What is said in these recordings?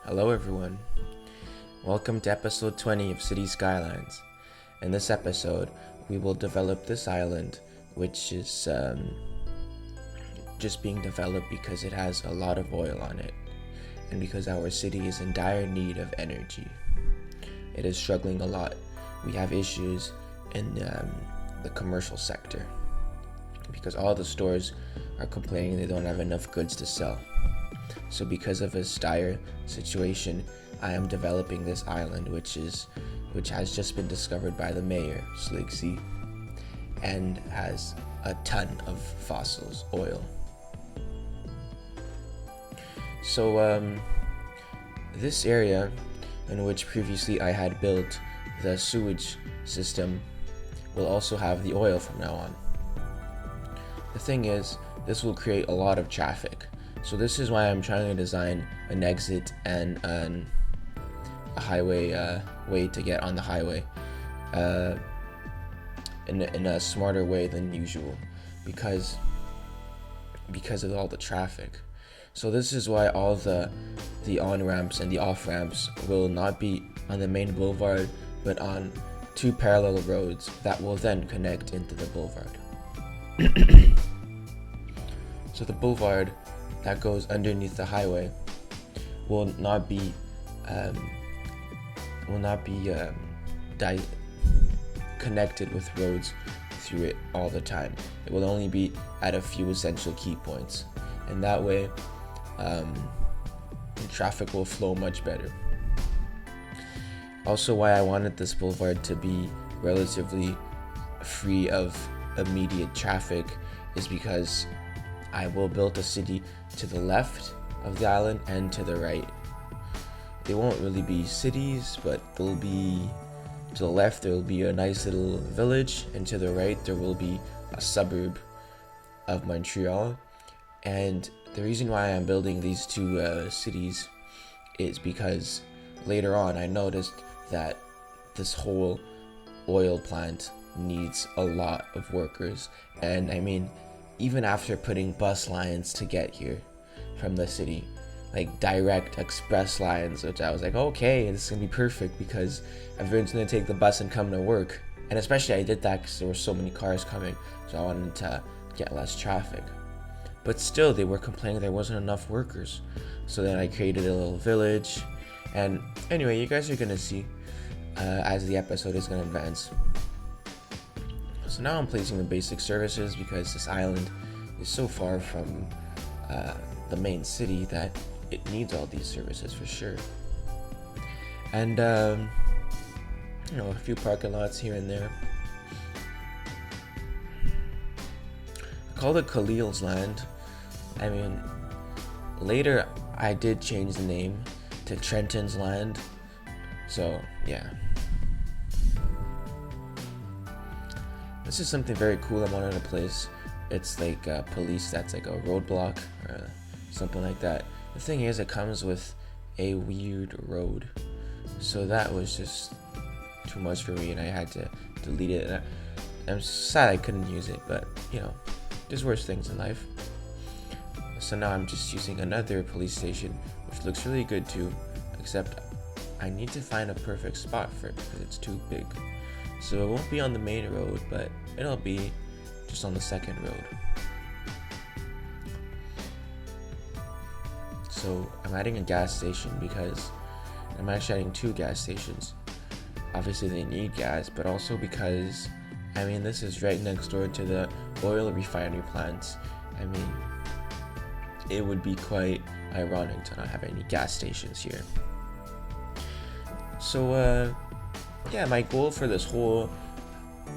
Hello everyone. Welcome to episode 20 of City Skylines. In this episode, we will develop this island, which is just being developed because it has a lot of oil on it, and because our city is in dire need of energy. It is struggling a lot. We have issues in the commercial sector because all the stores are complaining they don't have enough goods to sell. So because of this dire situation, I am developing this island which has just been discovered by the mayor, Sligsy, and has a ton of fossils, oil. So this area in which previously I had built the sewage system will also have the oil from now on. The thing is, this will create a lot of traffic. So this is why I'm trying to design an exit and a highway way to get on the highway in a smarter way than usual because of all the traffic. So this is why all the on-ramps and the off-ramps will not be on the main boulevard but on two parallel roads that will then connect into the boulevard. So the boulevard that goes underneath the highway will not be connected with roads through it all the time. It will only be at a few essential key points, and that way traffic will flow much better. Also, why I wanted this boulevard to be relatively free of immediate traffic is because I will build a city to the left of the island and to the right. They won't really be cities, but they'll be to the left there will be a nice little village, and to the right there will be a suburb of Montreal. And the reason why I'm building these two cities is because later on I noticed that this whole oil plant needs a lot of workers, and I mean, even after putting bus lines to get here from the city, like direct express lines, which I was like, okay, this is gonna be perfect because everyone's gonna take the bus and come to work. And especially I did that because there were so many cars coming, so I wanted to get less traffic. But still, they were complaining there wasn't enough workers. So then I created a little village. And anyway, you guys are gonna see as the episode is gonna advance. So now I'm placing the basic services because this island is so far from the main city that it needs all these services for sure. And a few parking lots here and there. I called it Khalil's Land. I mean, later I did change the name to Trenton's Land. So yeah. This is something very cool I wanted to place. It's like police that's like a roadblock or something like that. The thing is, it comes with a weird road. So that was just too much for me and I had to delete it. And I'm sad I couldn't use it, but there's worse things in life. So now I'm just using another police station, which looks really good too, except I need to find a perfect spot for it because it's too big. So it won't be on the main road, but it'll be just on the second road. So I'm adding a gas station because I'm actually adding two gas stations. Obviously they need gas, but also because, I mean, this is right next door to the oil refinery plants. I mean, it would be quite ironic to not have any gas stations here. So yeah, my goal for this whole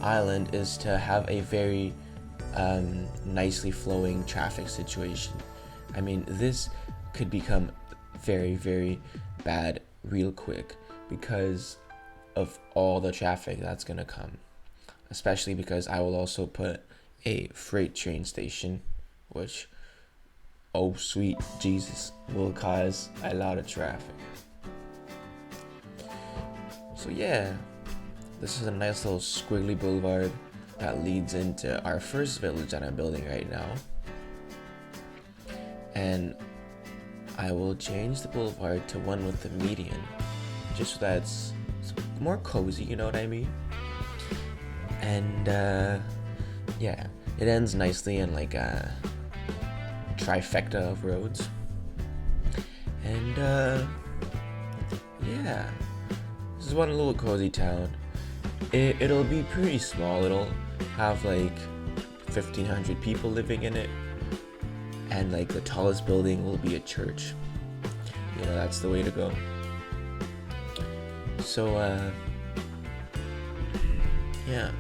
island is to have a very nicely flowing traffic situation. I mean, this could become very, very bad real quick because of all the traffic that's gonna come, especially because I will also put a freight train station, which, oh sweet Jesus, will cause a lot of traffic. So yeah, this is a nice little squiggly boulevard that leads into our first village that I'm building right now. And I will change the boulevard to one with the median, just so that it's more cozy, you know what I mean? And yeah, it ends nicely in like a trifecta of roads. And yeah, this is one little cozy town. It'll be pretty small. It'll have like 1,500 people living in it, and like the tallest building will be a church. You know, that's the way to go. So yeah.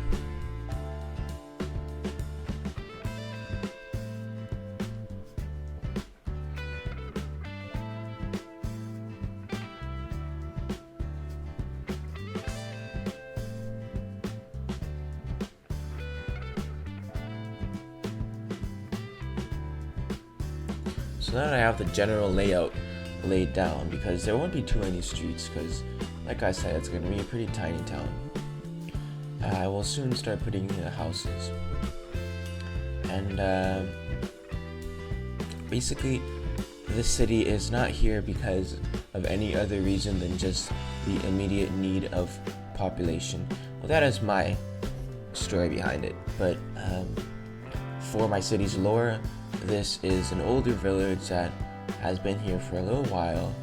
So now that I have the general layout laid down, because there won't be too many streets, because like I said, it's going to be a pretty tiny town. I will soon start putting in the houses. And basically, this city is not here because of any other reason than just the immediate need of population. Well, that is my story behind it. But for my city's lore, this is an older village that has been here for a little while.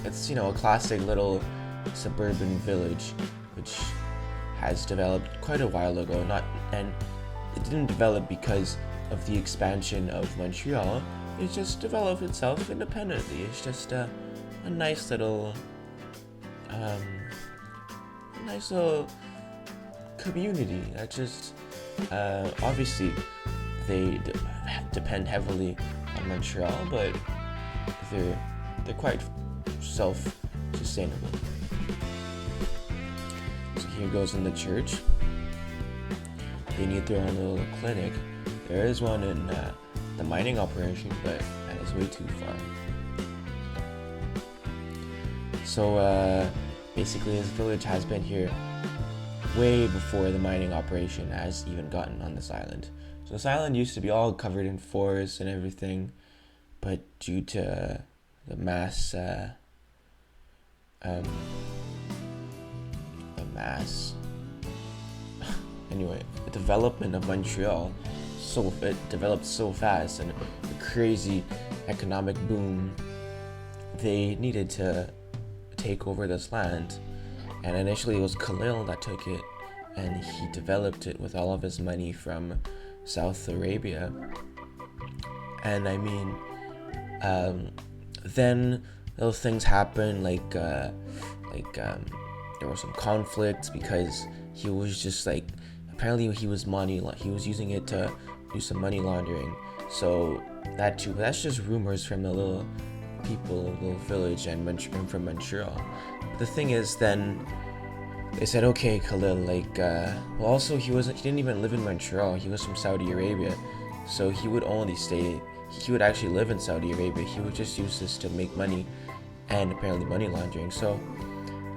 It's, you know, a classic little suburban village which has developed quite a while ago. And it didn't develop because of the expansion of Montreal. It just developed itself independently. It's just a nice little community that just obviously they depend heavily on Montreal, but they're quite self-sustainable. So here goes in the church. They need their own little clinic. There is one in the mining operation, but that is way too far. So basically this village has been here way before the mining operation has even gotten on this island. So this island used to be all covered in forests and everything, but due to the mass anyway, the development of Montreal, it developed so fast, and a crazy economic boom, they needed to take over this land. And initially it was Khalil that took it, and he developed it with all of his money from South Arabia. And I mean, then those things happened, like there were some conflicts because he was just like, apparently he was using it to do some money laundering. So that too, but that's just rumors from the little village and from Montreal. But the thing is, then they said, okay, Khalil, like, well, also he didn't even live in Montreal. He was from Saudi Arabia, so he would actually live in Saudi Arabia. He would just use this to make money, and apparently money laundering. So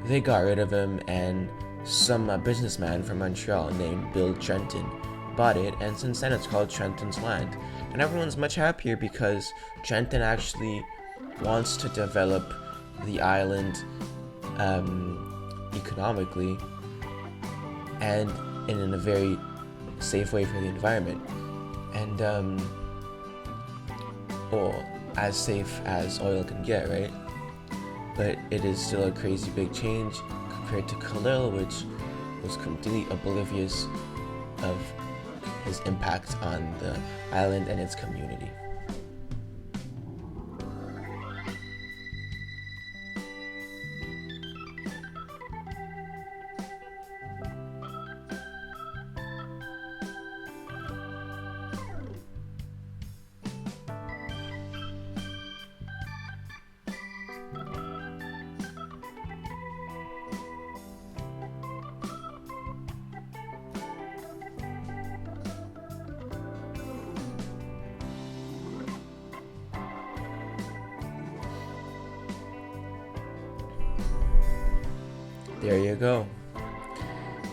they got rid of him, and some businessman from Montreal named Bill Trenton bought it, and since then it's called Trenton's Land. And everyone's much happier because Trenton actually wants to develop the island economically and in a very safe way for the environment, and well, as safe as oil can get, right? But it is still a crazy big change compared to Khalil, which was completely oblivious of his impact on the island and its community. There you go.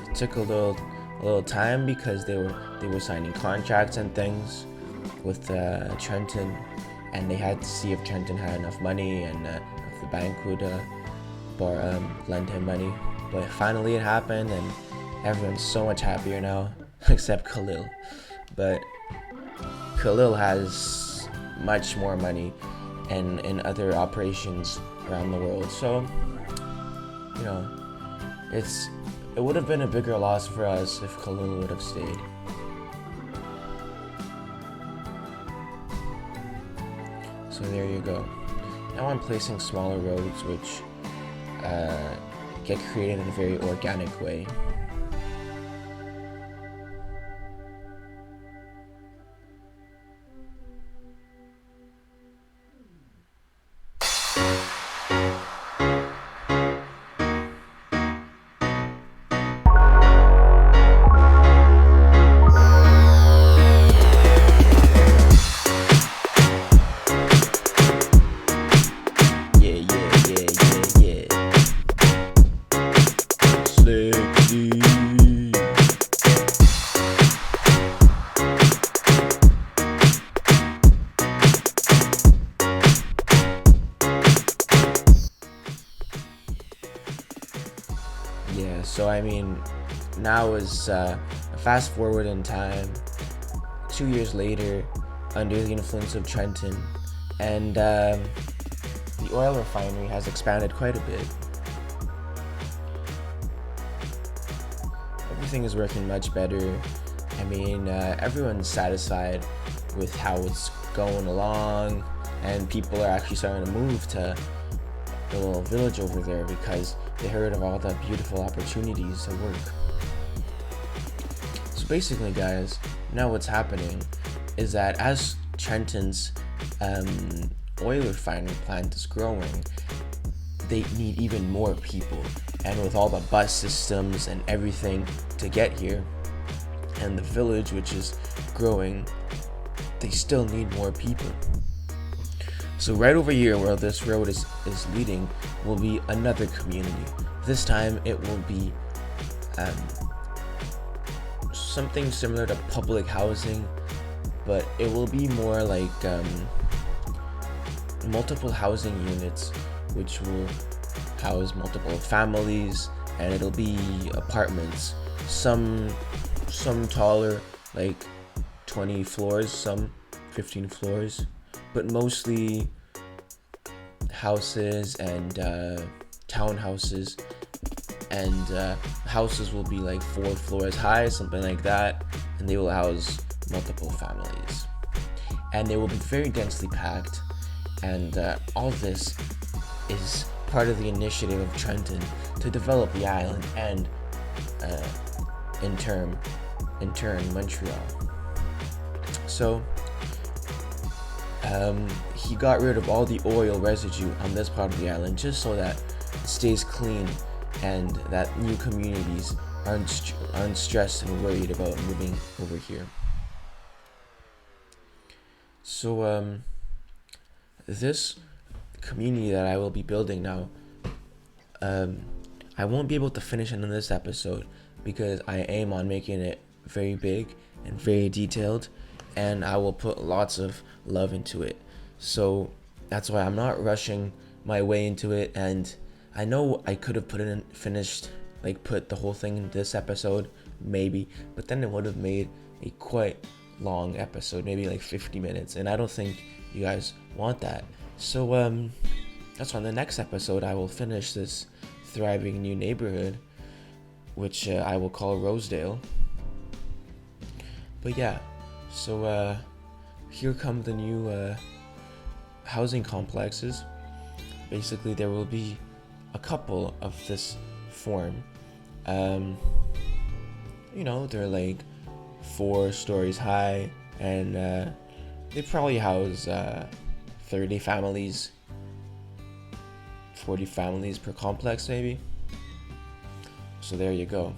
It took a little time because they were signing contracts and things with Trenton, and they had to see if Trenton had enough money and if the bank would lend him money. But finally it happened, and everyone's so much happier now, except Khalil. But Khalil has much more money and in other operations around the world. So, you know, it would have been a bigger loss for us if Khalil would have stayed. So there you go. Now I'm placing smaller roads which get created in a very organic way. Yeah, so I mean, now is fast forward in time, 2 years later, under the influence of Trenton, and the oil refinery has expanded quite a bit. Everything is working much better. I mean, everyone's satisfied with how it's going along, and people are actually starting to move to the little village over there because they heard of all the beautiful opportunities to work. So basically, guys, now what's happening is that as Trenton's oil refinery plant is growing, they need even more people. And with all the bus systems and everything to get here, and the village which is growing, they still need more people. So right over here where this road is leading will be another community. This time it will be something similar to public housing, but it will be more like multiple housing units which will house multiple families, and it'll be apartments, some taller, like 20 floors, some 15 floors, but mostly houses and townhouses, and houses will be like 4 floors high, something like that, and they will house multiple families, and they will be very densely packed. And all this is part of the initiative of Trenton to develop the island and in turn Montreal. So he got rid of all the oil residue on this part of the island just so that it stays clean and that new communities aren't stressed and worried about moving over here. So this community that I will be building now, I won't be able to finish it in this episode because I aim on making it very big and very detailed, and I will put lots of love into it. So that's why I'm not rushing my way into it, and I know I could have put the whole thing in this episode, maybe, but then it would have made a quite long episode, maybe like 50 minutes, and I don't think you guys want that. So that's why in the next episode I will finish this thriving new neighborhood, which I will call Rosedale. But yeah, so here come the new housing complexes. Basically, there will be a couple of this form. They're like 4 stories high, and they probably house 30 families, 40 families per complex maybe. So there you go.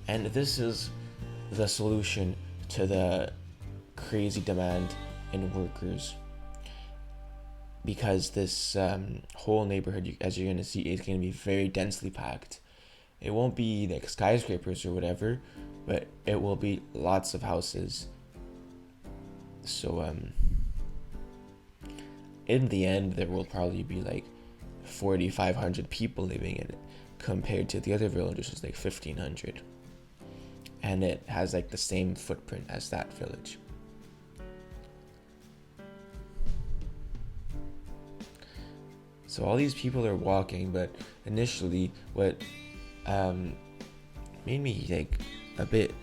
And this is the solution to the crazy demand in workers, because this whole neighborhood, as you're going to see, is going to be very densely packed. It won't be like skyscrapers or whatever, but it will be lots of houses. So in the end there will probably be like 4,500 people living in it, compared to the other village which is like 1,500, and it has like the same footprint as that village. So all these people are walking, but initially what made me like a bit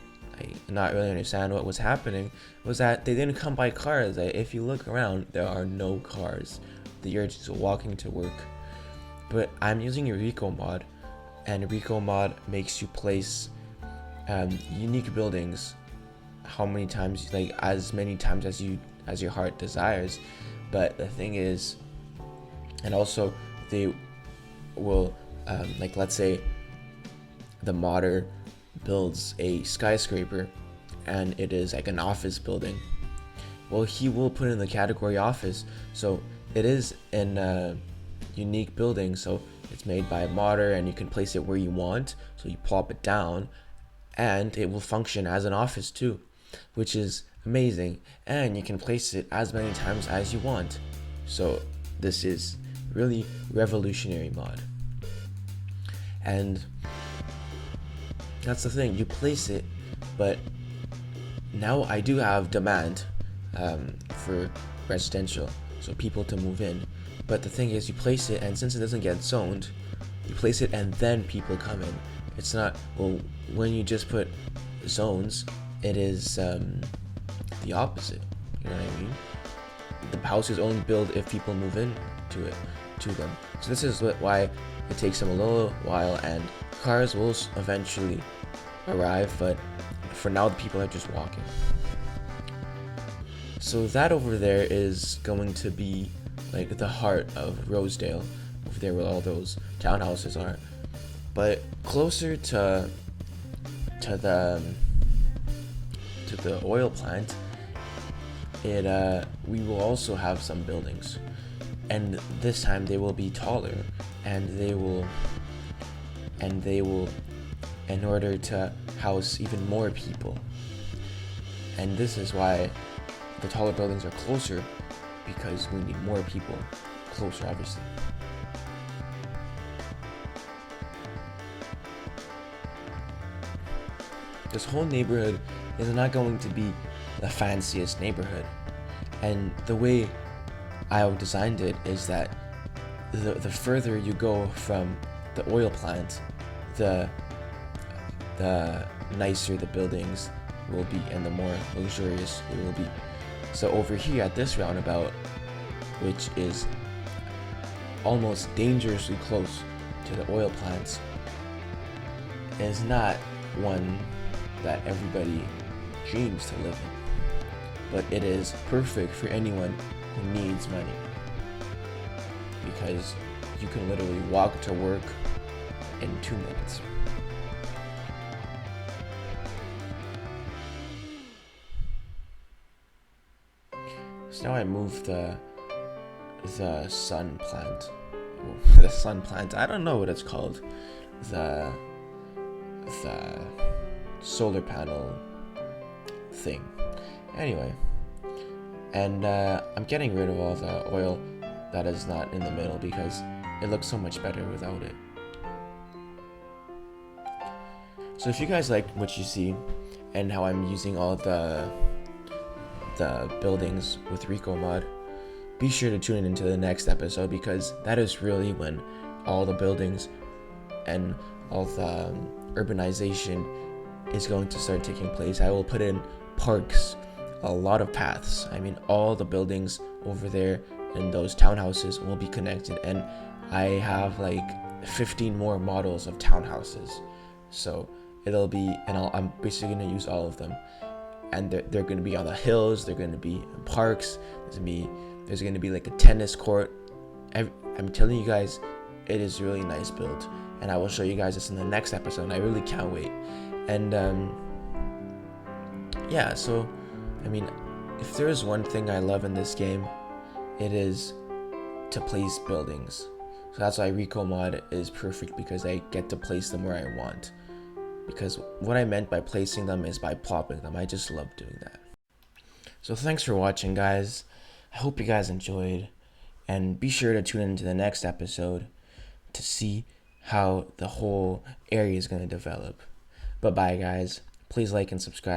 not really understand what was happening was that they didn't come by cars. Like, if you look around, there are no cars. You're just walking to work. But I'm using a Rico mod, and Rico mod makes you place unique buildings how many times, like as many times as your heart desires. But the thing is, and also they will like, let's say the modder builds a skyscraper and it is like an office building. Well, he will put in the category office, so it is in a unique building, so it's made by a modder and you can place it where you want. So you plop it down and it will function as an office too, which is amazing, and you can place it as many times as you want. So this is really revolutionary mod. And that's the thing, you place it, but now I do have demand for residential, so people to move in. But the thing is, you place it, and since it doesn't get zoned, you place it and then people come in. It's not, well, when you just put zones, it is the opposite. You know what I mean? The house is only built if people move in to them. So this is why it takes them a little while, and cars will eventually arrive, but for now the people are just walking. So that over there is going to be like the heart of Rosedale, over there where all those townhouses are. But closer to the oil plant, we will also have some buildings, and this time they will be taller, and they will in order to house even more people. And this is why the taller buildings are closer, because we need more people closer, obviously. This whole neighborhood is not going to be the fanciest neighborhood, and the way I designed it is that the further you go from the oil plant, the nicer the buildings will be and the more luxurious it will be. So over here at this roundabout, which is almost dangerously close to the oil plants, is not one that everybody dreams to live in, but it is perfect for anyone who needs money, because you can literally walk to work in 2 minutes. So now I moved the sun plant. The sun plant, I don't know what it's called. The solar panel thing. Anyway, and I'm getting rid of all the oil that is not in the middle because it looks so much better without it. So if you guys like what you see and how I'm using all the buildings with Rico mod, be sure to tune in into the next episode, because that is really when all the buildings and all the urbanization is going to start taking place. I will put in parks, a lot of paths. I mean, all the buildings over there in those townhouses will be connected, and I have like 15 more models of townhouses. So it'll be, and I'm basically going to use all of them. And they're going to be on the hills, they're going to be in parks, there's going to be like a tennis court. I'm telling you guys, it is really nice build, and I will show you guys this in the next episode, and I really can't wait. And yeah, so I mean, if there is one thing I love in this game, it is to place buildings. So that's why Rico mod is perfect, because I get to place them where I want. Because what I meant by placing them is by plopping them. I just love doing that. So thanks for watching, guys. I hope you guys enjoyed, And be sure to tune into the next episode to see how the whole area is going to develop. But bye, guys. Please like and subscribe.